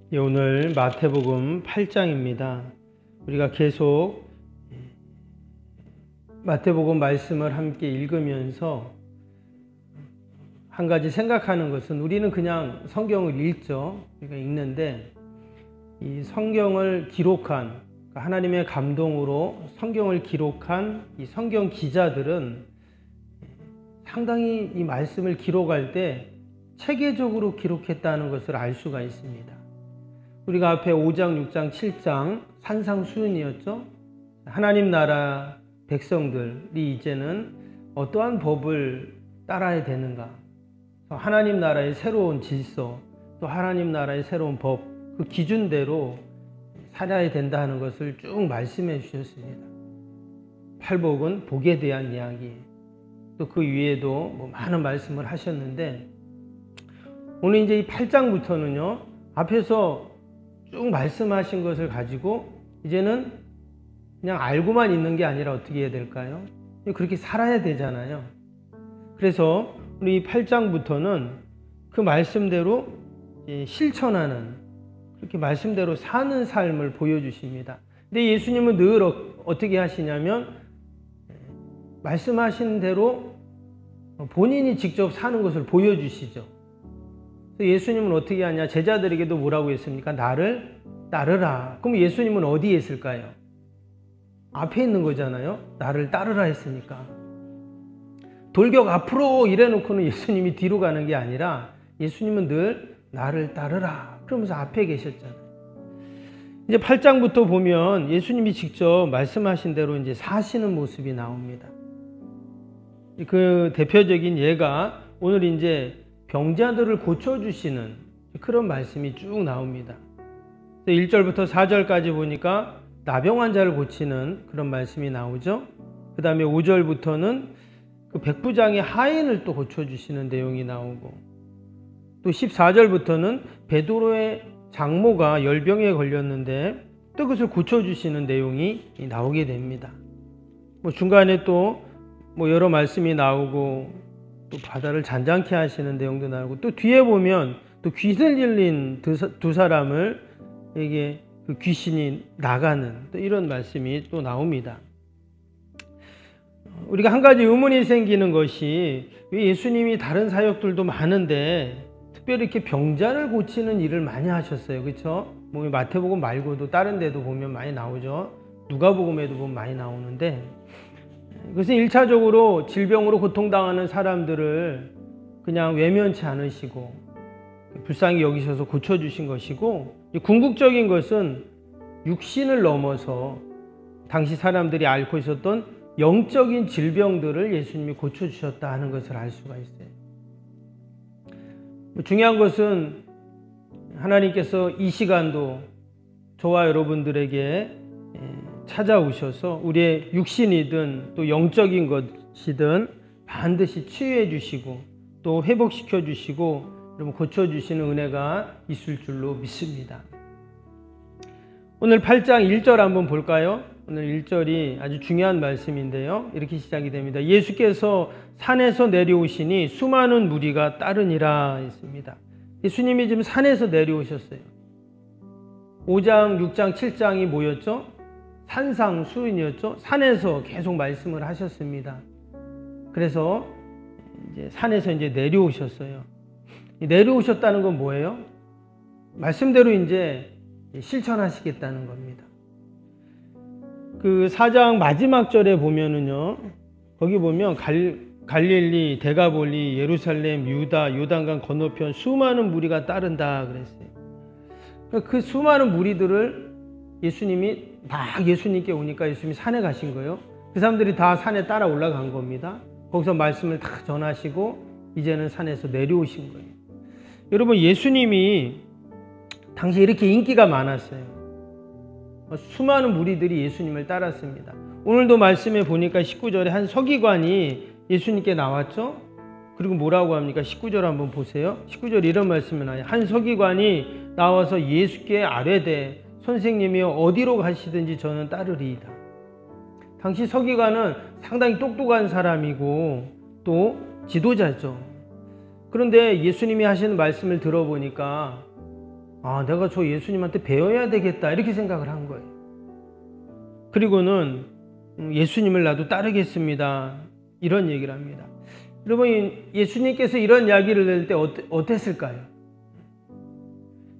오늘 마태복음 8장입니다. 우리가 계속 마태복음 말씀을 함께 읽으면서 한 가지 생각하는 것은, 우리는 그냥 성경을 읽죠. 우리가 읽는데 이 성경을 기록한, 하나님의 감동으로 성경을 기록한 이 성경 기자들은 상당히 이 말씀을 기록할 때 체계적으로 기록했다는 것을 알 수가 있습니다. 우리가 앞에 5장, 6장, 7장 산상수훈이었죠. 하나님 나라 백성들이 이제는 어떠한 법을 따라야 되는가, 하나님 나라의 새로운 질서, 또 하나님 나라의 새로운 법, 그 기준대로 살아야 된다 하는 것을 쭉 말씀해 주셨습니다. 팔복은 복에 대한 이야기, 또 그 위에도 많은 말씀을 하셨는데, 오늘 이제 이 8장부터는요, 앞에서 쭉 말씀하신 것을 가지고 이제는 그냥 알고만 있는 게 아니라 어떻게 해야 될까요? 그렇게 살아야 되잖아요. 그래서 우리 이 8장부터는 그 말씀대로 실천하는, 그렇게 말씀대로 사는 삶을 보여주십니다. 근데 예수님은 늘 어떻게 하시냐면 말씀하신 대로 본인이 직접 사는 것을 보여주시죠. 예수님은 어떻게 하냐? 제자들에게도 뭐라고 했습니까? 나를 따르라. 그럼 예수님은 어디에 있을까요? 앞에 있는 거잖아요. 나를 따르라 했으니까. 돌격 앞으로 이래 놓고는 예수님이 뒤로 가는 게 아니라 예수님은 늘 나를 따르라 그러면서 앞에 계셨잖아요. 이제 8장부터 보면 예수님이 직접 말씀하신 대로 이제 사시는 모습이 나옵니다. 그 대표적인 예가 오늘 이제 병자들을 고쳐주시는 그런 말씀이 쭉 나옵니다. 1절부터 4절까지 보니까 나병 환자를 고치는 그런 말씀이 나오죠. 그 다음에 5절부터는 그 백부장의 하인을 또 고쳐주시는 내용이 나오고, 또 14절부터는 베드로의 장모가 열병에 걸렸는데 또 그것을 고쳐주시는 내용이 나오게 됩니다. 중간에 또 여러 말씀이 나오고, 또 바다를 잔잔케 하시는 내용도 나오고, 또 뒤에 보면 또 귀를 열린 두 사람을 에게 그 귀신이 나가는 또 이런 말씀이 또 나옵니다. 우리가 한 가지 의문이 생기는 것이, 왜 예수님이 다른 사역들도 많은데 특별히 이렇게 병자를 고치는 일을 많이 하셨어요. 그렇죠? 마태복음 말고도 다른 데도 보면 많이 나오죠. 누가복음에도 보면 많이 나오는데, 그것은 1차적으로 질병으로 고통당하는 사람들을 그냥 외면치 않으시고 불쌍히 여기셔서 고쳐주신 것이고, 궁극적인 것은 육신을 넘어서 당시 사람들이 앓고 있었던 영적인 질병들을 예수님이 고쳐주셨다 하는 것을 알 수가 있어요. 중요한 것은 하나님께서 이 시간도 저와 여러분들에게 찾아오셔서 우리의 육신이든 또 영적인 것이든 반드시 치유해 주시고 또 회복시켜 주시고 여러분 고쳐주시는 은혜가 있을 줄로 믿습니다. 오늘 8장 1절 한번 볼까요? 오늘 1절이 아주 중요한 말씀인데요, 이렇게 시작이 됩니다. 예수께서 산에서 내려오시니 수많은 무리가 따르니라 했습니다. 예수님이 지금 산에서 내려오셨어요. 5장, 6장, 7장이 뭐였죠? 산상수훈이었죠. 산에서 계속 말씀을 하셨습니다. 그래서 이제 산에서 이제 내려오셨어요. 내려오셨다는 건 뭐예요? 말씀대로 이제 실천하시겠다는 겁니다. 그 4장 마지막 절에 보면은요, 거기 보면 갈릴리, 데가볼리, 예루살렘, 유다, 요단강 건너편 수많은 무리가 따른다 그랬어요. 그 수많은 무리들을 예수님이 막 예수님께 오니까 예수님이 산에 가신 거예요. 그 사람들이 다 산에 따라 올라간 겁니다. 거기서 말씀을 다 전하시고 이제는 산에서 내려오신 거예요. 여러분, 예수님이 당시에 이렇게 인기가 많았어요. 수많은 무리들이 예수님을 따랐습니다. 오늘도 말씀에 보니까 19절에 한 서기관이 예수님께 나왔죠. 그리고 뭐라고 합니까? 19절 한번 보세요. 19절 이런 말씀이 나와요. 한 서기관이 나와서 예수께 아뢰되 선생님이 어디로 가시든지 저는 따르리이다. 당시 서기관은 상당히 똑똑한 사람이고 또 지도자죠. 그런데 예수님이 하시는 말씀을 들어보니까 아, 내가 저 예수님한테 배워야 되겠다 이렇게 생각을 한 거예요. 그리고는 예수님을 나도 따르겠습니다 이런 얘기를 합니다. 여러분, 예수님께서 이런 이야기를 낼 때 어땠을까요?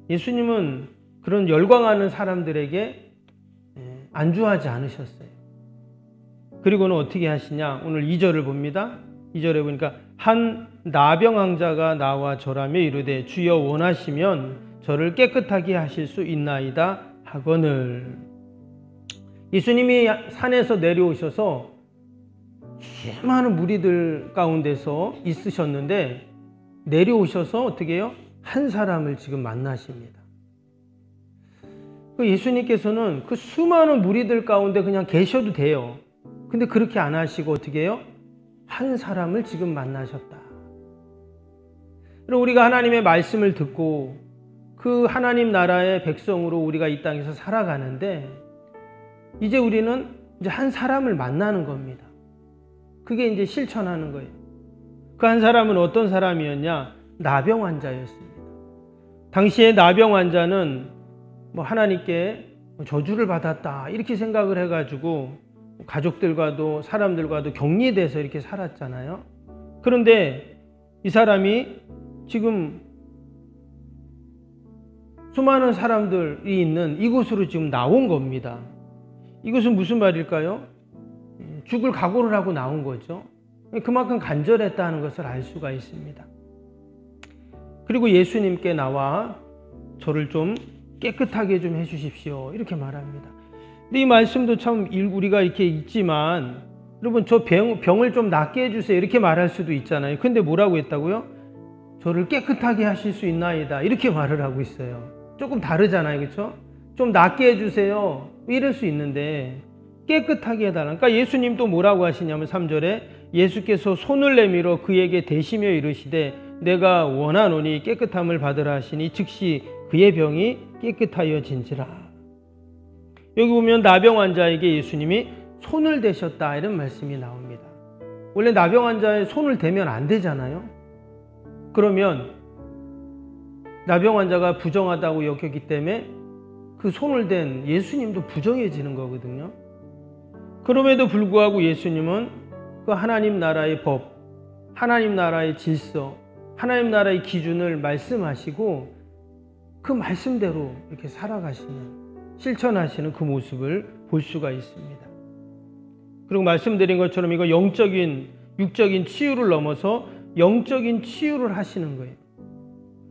예수님은 그런 열광하는 사람들에게 안주하지 않으셨어요. 그리고는 어떻게 하시냐? 오늘 2절을 봅니다. 2절에 보니까 한 나병왕자가 나와 절하며 이르되 주여 원하시면 저를 깨끗하게 하실 수 있나이다 하거늘. 예수님이 산에서 내려오셔서 수많은 무리들 가운데서 있으셨는데 내려오셔서 어떻게 해요? 한 사람을 지금 만나십니다. 예수님께서는 그 수많은 무리들 가운데 그냥 계셔도 돼요. 근데 그렇게 안 하시고 어떻게 해요? 한 사람을 지금 만나셨다. 그럼 우리가 하나님의 말씀을 듣고 그 하나님 나라의 백성으로 우리가 이 땅에서 살아가는데 이제 우리는 이제 한 사람을 만나는 겁니다. 그게 이제 실천하는 거예요. 그 한 사람은 어떤 사람이었냐? 나병 환자였습니다. 당시에 나병 환자는 하나님께 저주를 받았다 이렇게 생각을 해가지고 가족들과도 사람들과도 격리돼서 이렇게 살았잖아요. 그런데 이 사람이 지금 수많은 사람들이 있는 이곳으로 지금 나온 겁니다. 이것은 무슨 말일까요? 죽을 각오를 하고 나온 거죠. 그만큼 간절했다는 것을 알 수가 있습니다. 그리고 예수님께 나와 저를 좀 깨끗하게 좀 해주십시오 이렇게 말합니다. 근데 이 말씀도 참 우리가 이렇게 있지만 여러분 저 병을 좀 낫게 해주세요 이렇게 말할 수도 있잖아요. 근데 뭐라고 했다고요? 저를 깨끗하게 하실 수 있나이다 이렇게 말을 하고 있어요. 조금 다르잖아요. 그렇죠? 좀 낫게 해주세요 이럴 수 있는데 깨끗하게 해달라. 그러니까 예수님도 뭐라고 하시냐면 3절에 예수께서 손을 내밀어 그에게 대시며 이르시되 내가 원하노니 깨끗함을 받으라 하시니 즉시 그의 병이 깨끗하여진지라. 여기 보면 나병 환자에게 예수님이 손을 대셨다 이런 말씀이 나옵니다. 원래 나병 환자의 손을 대면 안 되잖아요. 그러면 나병 환자가 부정하다고 여겼기 때문에 그 손을 댄 예수님도 부정해지는 거거든요. 그럼에도 불구하고 예수님은 그 하나님 나라의 법, 하나님 나라의 질서, 하나님 나라의 기준을 말씀하시고 그 말씀대로 이렇게 살아가시는, 실천하시는 그 모습을 볼 수가 있습니다. 그리고 말씀드린 것처럼 이거 영적인, 육적인 치유를 넘어서 영적인 치유를 하시는 거예요.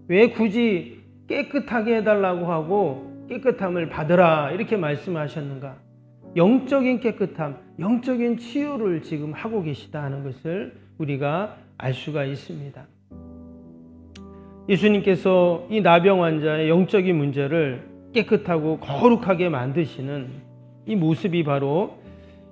왜 굳이 깨끗하게 해달라고 하고 깨끗함을 받으라 이렇게 말씀하셨는가? 영적인 깨끗함, 영적인 치유를 지금 하고 계시다는 것을 우리가 알 수가 있습니다. 예수님께서 이 나병 환자의 영적인 문제를 깨끗하고 거룩하게 만드시는 이 모습이 바로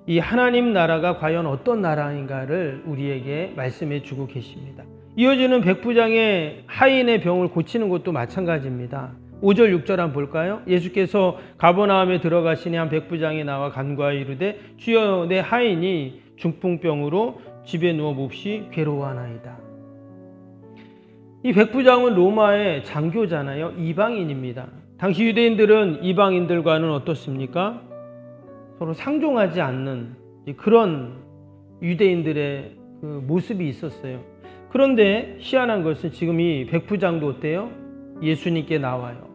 이 하나님 나라가 과연 어떤 나라인가를 우리에게 말씀해 주고 계십니다. 이어지는 백부장의 하인의 병을 고치는 것도 마찬가지입니다. 5절 6절 한번 볼까요? 예수께서 가버나움에 들어가시니 한 백부장이 나와 간구하여 이르되 주여 내 하인이 중풍병으로 집에 누워 몹시 괴로워하나이다. 이 백부장은 로마의 장교잖아요. 이방인입니다. 당시 유대인들은 이방인들과는 어떻습니까? 서로 상종하지 않는 그런 유대인들의 그 모습이 있었어요. 그런데 희한한 것은 지금 이 백부장도 어때요? 예수님께 나와요.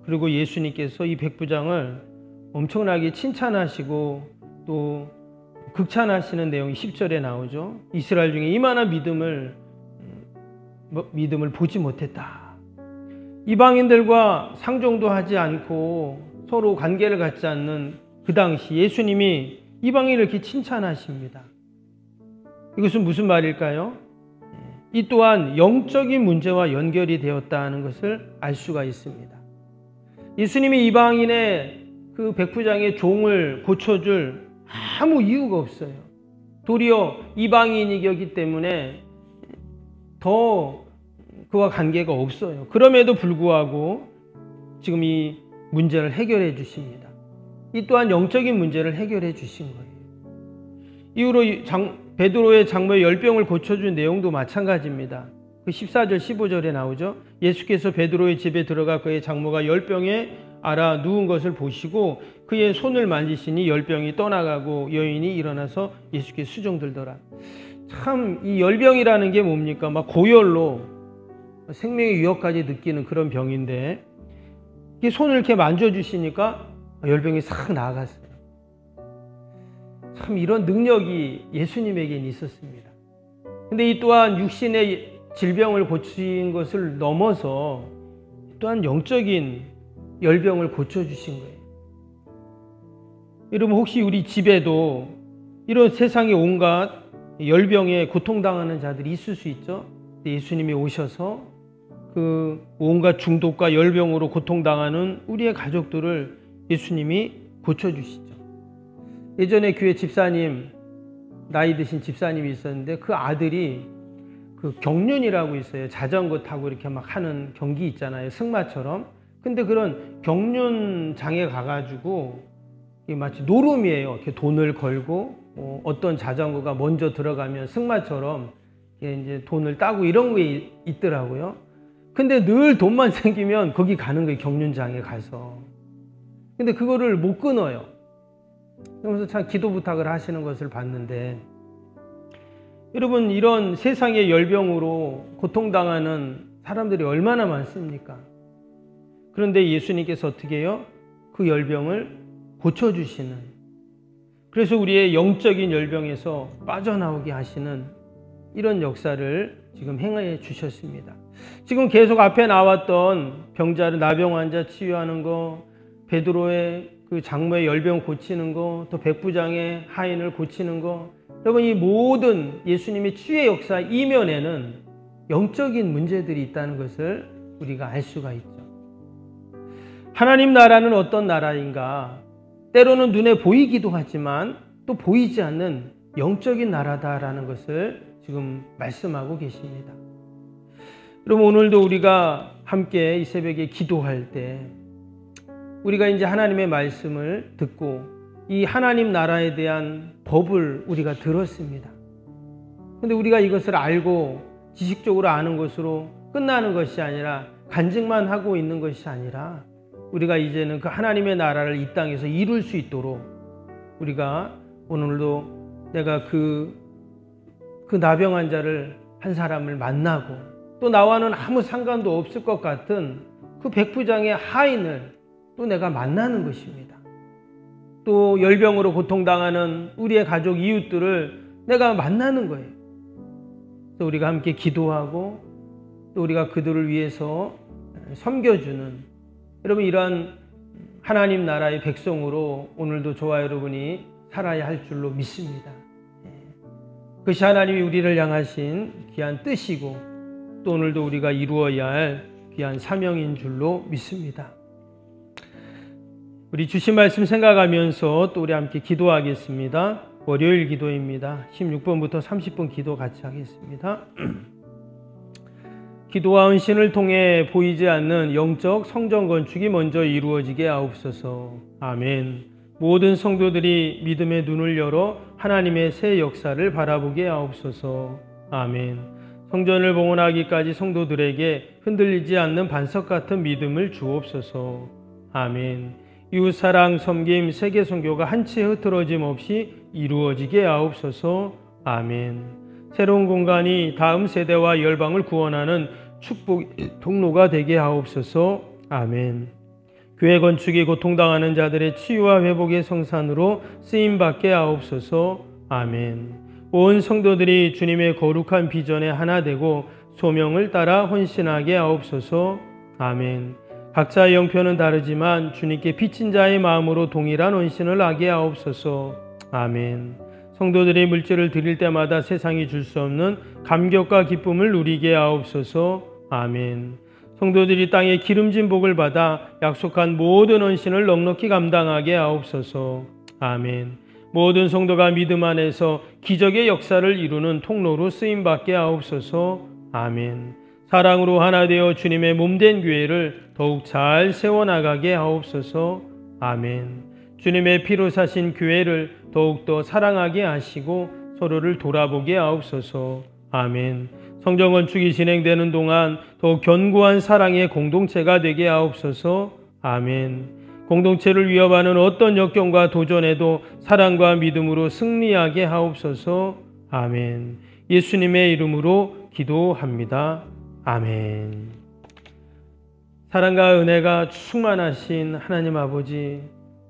그리고 예수님께서 이 백부장을 엄청나게 칭찬하시고 또 극찬하시는 내용이 10절에 나오죠. 이스라엘 중에 이만한 믿음을 보지 못했다. 이방인들과 상종도 하지 않고 서로 관계를 갖지 않는 그 당시 예수님이 이방인을 이렇게 칭찬하십니다. 이것은 무슨 말일까요? 이 또한 영적인 문제와 연결이 되었다는 것을 알 수가 있습니다. 예수님이 이방인의 그 백부장의 종을 고쳐줄 아무 이유가 없어요. 도리어 이방인이기 때문에 더 그와 관계가 없어요. 그럼에도 불구하고 지금 이 문제를 해결해 주십니다. 이 또한 영적인 문제를 해결해 주신 거예요. 이후로 베드로의 장모의 열병을 고쳐준 내용도 마찬가지입니다. 그 14절 15절에 나오죠. 예수께서 베드로의 집에 들어가 그의 장모가 열병에 앓아 누운 것을 보시고 그의 손을 만지시니 열병이 떠나가고 여인이 일어나서 예수께 수종들더라. 참 이 열병이라는 게 뭡니까? 막 고열로 생명의 위협까지 느끼는 그런 병인데 손을 이렇게 만져주시니까 열병이 싹 나아갔어요. 참 이런 능력이 예수님에겐 있었습니다. 근데 이 또한 육신의 질병을 고친 것을 넘어서 또한 영적인 열병을 고쳐주신 거예요. 여러분 혹시 우리 집에도 이런 세상에 온갖 열병에 고통당하는 자들이 있을 수 있죠. 예수님이 오셔서 그 온갖 중독과 열병으로 고통당하는 우리의 가족들을 예수님이 고쳐주시죠. 예전에 교회 집사님, 나이 드신 집사님이 있었는데 그 아들이 그 경륜이라고 있어요. 자전거 타고 이렇게 막 하는 경기 있잖아요. 승마처럼. 근데 그런 경륜장에 가가지고 마치 노름이에요. 이렇게 돈을 걸고 어떤 자전거가 먼저 들어가면 승마처럼 이제 돈을 따고 이런 게 있더라고요. 근데 늘 돈만 생기면 거기 가는 거예요. 경륜장에 가서. 근데 그거를 못 끊어요. 그러면서 참 기도 부탁을 하시는 것을 봤는데 여러분 이런 세상의 열병으로 고통당하는 사람들이 얼마나 많습니까? 그런데 예수님께서 어떻게 해요? 그 열병을 고쳐주시는, 그래서 우리의 영적인 열병에서 빠져나오게 하시는 이런 역사를 지금 행해 주셨습니다. 지금 계속 앞에 나왔던 병자를 나병 환자 치유하는 거, 베드로의 그 장모의 열병 고치는 거, 또 백부장의 하인을 고치는 거, 여러분 이 모든 예수님의 치유의 역사 이면에는 영적인 문제들이 있다는 것을 우리가 알 수가 있죠. 하나님 나라는 어떤 나라인가? 때로는 눈에 보이기도 하지만 또 보이지 않는 영적인 나라다라는 것을 지금 말씀하고 계십니다. 여러분 오늘도 우리가 함께 이 새벽에 기도할 때 우리가 이제 하나님의 말씀을 듣고 이 하나님 나라에 대한 법을 우리가 들었습니다. 근데 우리가 이것을 알고 지식적으로 아는 것으로 끝나는 것이 아니라 간증만 하고 있는 것이 아니라 우리가 이제는 그 하나님의 나라를 이 땅에서 이룰 수 있도록 우리가 오늘도 내가 그 나병 환자를 한 사람을 만나고 또 나와는 아무 상관도 없을 것 같은 그 백부장의 하인을 또 내가 만나는 것입니다. 또 열병으로 고통당하는 우리의 가족 이웃들을 내가 만나는 거예요. 또 우리가 함께 기도하고 또 우리가 그들을 위해서 섬겨주는 여러분 이러한 하나님 나라의 백성으로 오늘도 저와 여러분이 살아야 할 줄로 믿습니다. 그것이 하나님이 우리를 향하신 귀한 뜻이고 또 오늘도 우리가 이루어야 할 귀한 사명인 줄로 믿습니다. 우리 주신 말씀 생각하면서 또 우리 함께 기도하겠습니다. 월요일 기도입니다. 16번부터 30번 기도 같이 하겠습니다. 기도와 헌신을 통해 보이지 않는 영적 성전 건축이 먼저 이루어지게 하옵소서. 아멘. 모든 성도들이 믿음의 눈을 열어 하나님의 새 역사를 바라보게 하옵소서. 아멘. 성전을 봉헌하기까지 성도들에게 흔들리지 않는 반석 같은 믿음을 주옵소서. 아멘. 이웃사랑, 섬김, 세계 선교가 한치의 흐트러짐 없이 이루어지게 하옵소서. 아멘. 새로운 공간이 다음 세대와 열방을 구원하는 축복의 통로가 되게 하옵소서. 아멘. 교회 건축이 고통당하는 자들의 치유와 회복의 성산으로 쓰임받게 하옵소서. 아멘. 온 성도들이 주님의 거룩한 비전에 하나 되고 소명을 따라 헌신하게 하옵소서. 아멘. 각자의 형편은 다르지만 주님께 빚진 자의 마음으로 동일한 헌신을 하게 하옵소서. 아멘. 성도들이 물질을 드릴 때마다 세상이 줄 수 없는 감격과 기쁨을 누리게 하옵소서. 아멘. 성도들이 땅에 기름진 복을 받아 약속한 모든 헌신을 넉넉히 감당하게 하옵소서. 아멘. 모든 성도가 믿음 안에서 기적의 역사를 이루는 통로로 쓰임받게 하옵소서. 아멘. 사랑으로 하나 되어 주님의 몸된 교회를 더욱 잘 세워나가게 하옵소서. 아멘. 주님의 피로 사신 교회를 더욱더 사랑하게 하시고 서로를 돌아보게 하옵소서. 아멘. 성전 건축이 진행되는 동안 더 견고한 사랑의 공동체가 되게 하옵소서. 아멘. 공동체를 위협하는 어떤 역경과 도전에도 사랑과 믿음으로 승리하게 하옵소서. 아멘. 예수님의 이름으로 기도합니다. 아멘. 사랑과 은혜가 충만하신 하나님 아버지,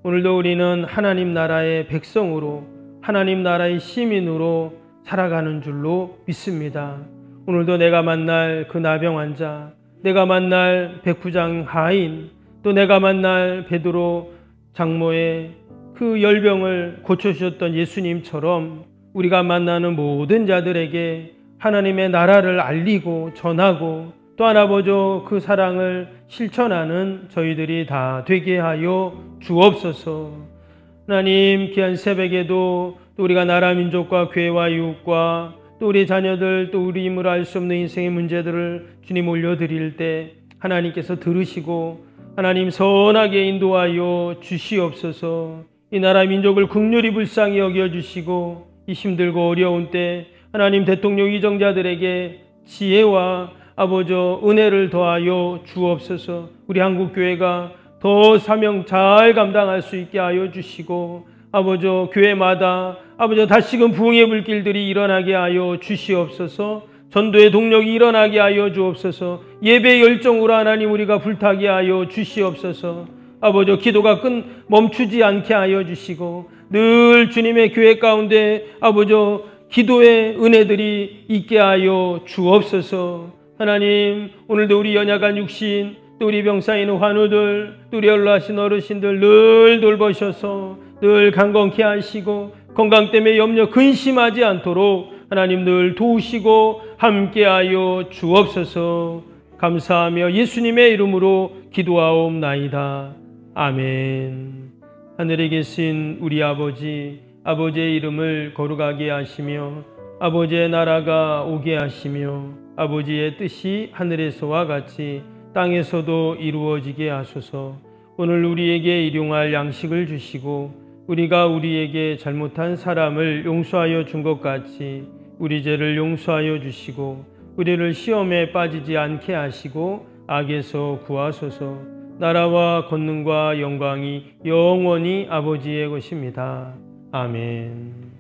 오늘도 우리는 하나님 나라의 백성으로, 하나님 나라의 시민으로 살아가는 줄로 믿습니다. 오늘도 내가 만날 그 나병 환자, 내가 만날 백부장 하인, 또 내가 만날 베드로 장모의 그 열병을 고쳐주셨던 예수님처럼 우리가 만나는 모든 자들에게 하나님의 나라를 알리고 전하고 또한 아버지 그 사랑을 실천하는 저희들이 다 되게 하여 주옵소서. 하나님, 귀한 새벽에도 또 우리가 나라 민족과 교회와 이웃과 또 우리 자녀들 또 우리 힘으로 알 수 없는 인생의 문제들을 주님 올려드릴 때 하나님께서 들으시고 하나님 선하게 인도하여 주시옵소서. 이 나라 민족을 긍휼히 불쌍히 여겨주시고 이 힘들고 어려운 때 하나님 대통령 위정자들에게 지혜와 아버지 은혜를 더하여 주옵소서. 우리 한국교회가 더 사명 잘 감당할 수 있게 하여 주시고 아버지 교회마다 아버지 다시금 부흥의 불길들이 일어나게 하여 주시옵소서. 전도의 동력이 일어나게 하여 주옵소서. 예배의 열정으로 하나님 우리가 불타게 하여 주시옵소서. 아버지 기도가 멈추지 않게 하여 주시고 늘 주님의 교회 가운데 아버지 기도의 은혜들이 있게 하여 주옵소서. 하나님, 오늘도 우리 연약한 육신, 또 우리 병사인 환우들, 또 우리 연로하신 어르신들 늘 돌보셔서 늘 강건케 하시고 건강 때문에 염려 근심하지 않도록 하나님 늘 도우시고 함께하여 주옵소서. 감사하며 예수님의 이름으로 기도하옵나이다. 아멘. 하늘에 계신 우리 아버지, 아버지의 이름을 거룩하게 하시며 아버지의 나라가 오게 하시며 아버지의 뜻이 하늘에서와 같이 땅에서도 이루어지게 하소서. 오늘 우리에게 일용할 양식을 주시고 우리가 우리에게 잘못한 사람을 용서하여 준 것 같이 우리 죄를 용서하여 주시고 우리를 시험에 빠지지 않게 하시고 악에서 구하소서. 나라와 권능과 영광이 영원히 아버지의 것입니다. 아멘.